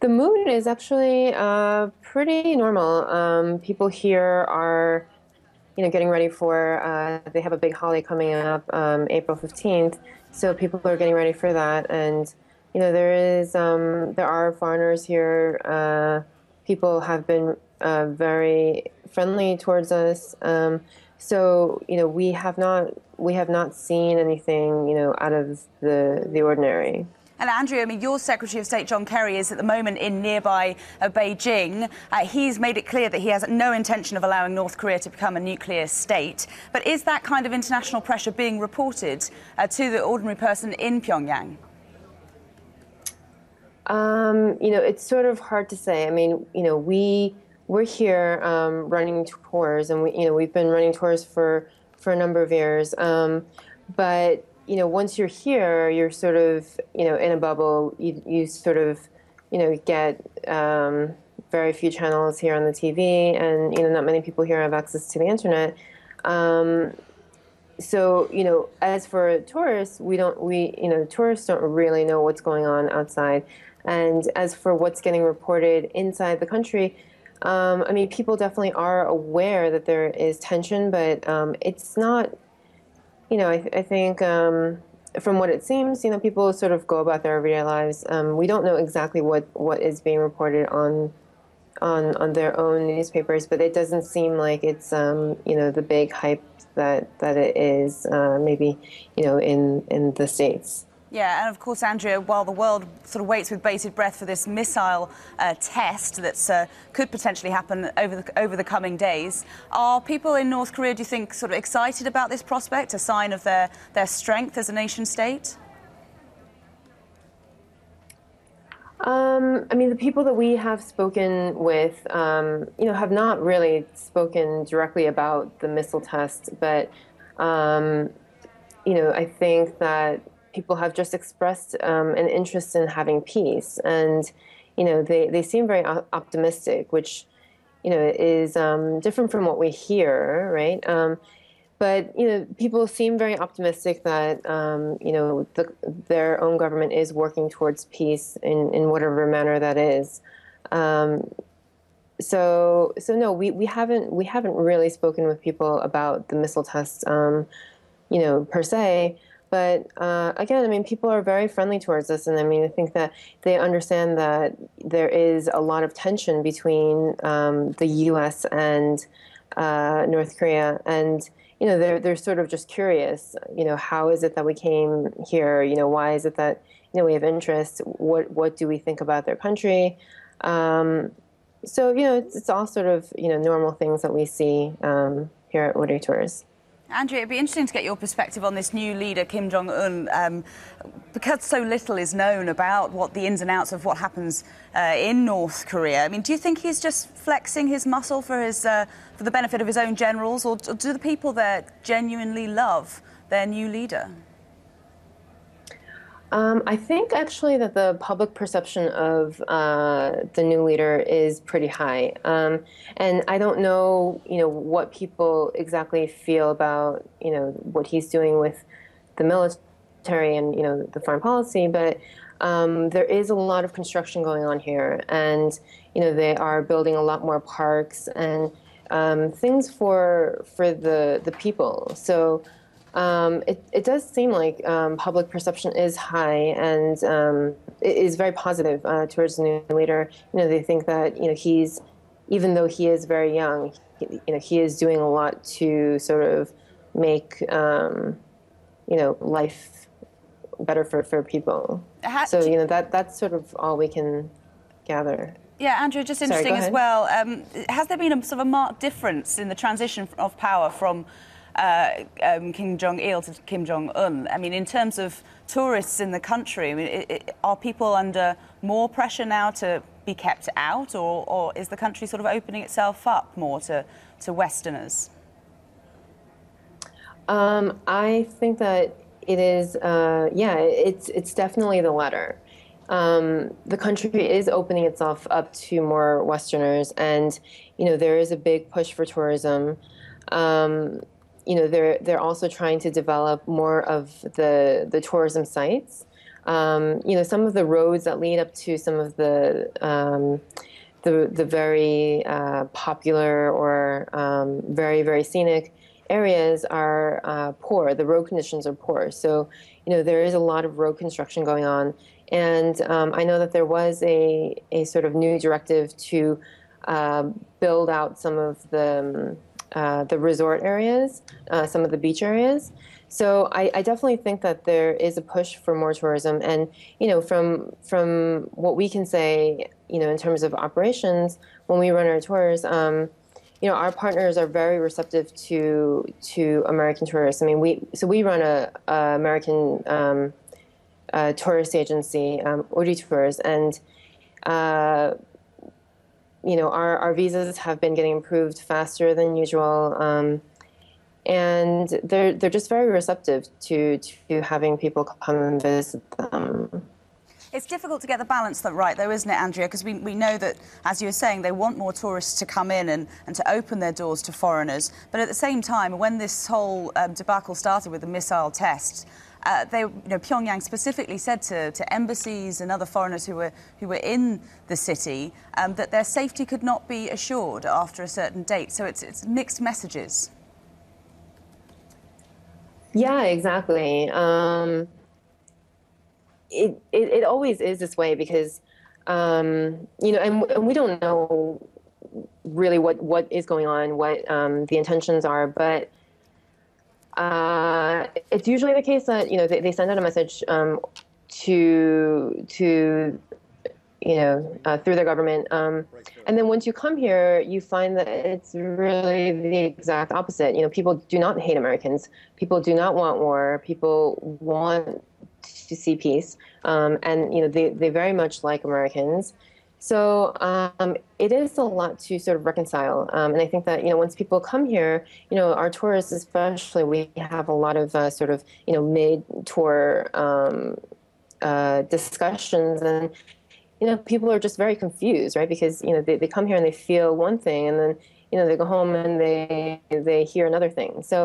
The mood is actually pretty normal. People here are, getting ready for, they have a big holiday coming up, April 15th. So people are getting ready for that. And, there are foreigners here. People have been very friendly towards us. We have not seen anything, out of the ordinary. And Andrea, I mean, your Secretary of State, John Kerry, is at the moment in nearby Beijing. He's made it clear that he has no intention of allowing North Korea to become a nuclear state. But is that kind of international pressure being reported to the ordinary person in Pyongyang? It's sort of hard to say. I mean, we're here running tours, and we've been running tours for a number of years. But once you're here, you're sort of, in a bubble. You sort of, get very few channels here on the TV, and not many people here have access to the internet. So, as for tourists, tourists don't really know what's going on outside. And as for what's getting reported inside the country, I mean, people definitely are aware that there is tension, but it's not, I think from what it seems, people sort of go about their everyday lives. We don't know exactly what is being reported on their own newspapers, but it doesn't seem like it's, the big hype that it is maybe, in the States. Yeah, and of course, Andrea, while the world sort of waits with bated breath for this missile test that could potentially happen over the coming days, are people in North Korea, do you think, sort of excited about this prospect, a sign of their strength as a nation state? I mean, the people that we have spoken with, have not really spoken directly about the missile test, but, I think that people have just expressed an interest in having peace, and they seem very optimistic, which is different from what we hear, right? But people seem very optimistic that their own government is working towards peace in whatever manner that is. So no, we haven't really spoken with people about the missile test, per se. But again, I mean, people are very friendly towards us, and I mean, I think that they understand that there is a lot of tension between the U.S. and North Korea, and they're sort of just curious. How is it that we came here? Why is it that we have interest? What do we think about their country? So it's all sort of normal things that we see here at Woody Tours. Andrea, it'd be interesting to get your perspective on this new leader, Kim Jong-un, because so little is known about what the ins and outs of what happens in North Korea. I mean, do you think he's just flexing his muscle for the benefit of his own generals, or do the people there genuinely love their new leader? I think actually that the public perception of the new leader is pretty high, and I don't know, what people exactly feel about, what he's doing with the military and the foreign policy, but there is a lot of construction going on here, and they are building a lot more parks and things for the people. So. It does seem like public perception is high, and it is very positive towards the new leader. They think that he's, even though he is very young, he is doing a lot to sort of make life better for people. So that's sort of all we can gather. Yeah, Andrew, just interesting as well. Has there been a sort of a marked difference in the transition of power from Kim Jong-il to Kim Jong-un? I mean, in terms of tourists in the country, I mean, are people under more pressure now to be kept out, or is the country sort of opening itself up more to Westerners? I think that it is, it's definitely the latter. The country is opening itself up to more Westerners, and there is a big push for tourism. They're also trying to develop more of the tourism sites. Some of the roads that lead up to some of the very popular or very, very scenic areas are poor. The road conditions are poor. So, there is a lot of road construction going on. And I know that there was a sort of new directive to build out some of the resort areas, some of the beach areas. So I definitely think that there is a push for more tourism. And, from what we can say, in terms of operations, when we run our tours, our partners are very receptive to American tourists. I mean, we run a American tourist agency, Uri Tours, and our visas have been getting approved faster than usual, and they're just very receptive to having people come and visit them. It's difficult to get the balance right, though, isn't it, Andrea? Because we know that, as you were saying, they want more tourists to come in and to open their doors to foreigners. But at the same time, when this whole debacle started with the missile tests, Pyongyang specifically said to embassies and other foreigners who were in the city that their safety could not be assured after a certain date. So it's mixed messages. Yeah, exactly. It always is this way because, and we don't know really what is going on, what the intentions are, but it's usually the case that, they send out a message to through their government. And then once you come here, you find that it's really the exact opposite. People do not hate Americans. People do not want war. People want to see peace. And, they very much like Americans. So it is a lot to sort of reconcile. And I think that, once people come here, our tourists especially, we have a lot of sort of, mid-tour discussions. And, people are just very confused, right? Because, they come here and they feel one thing, and then, they go home and they hear another thing. So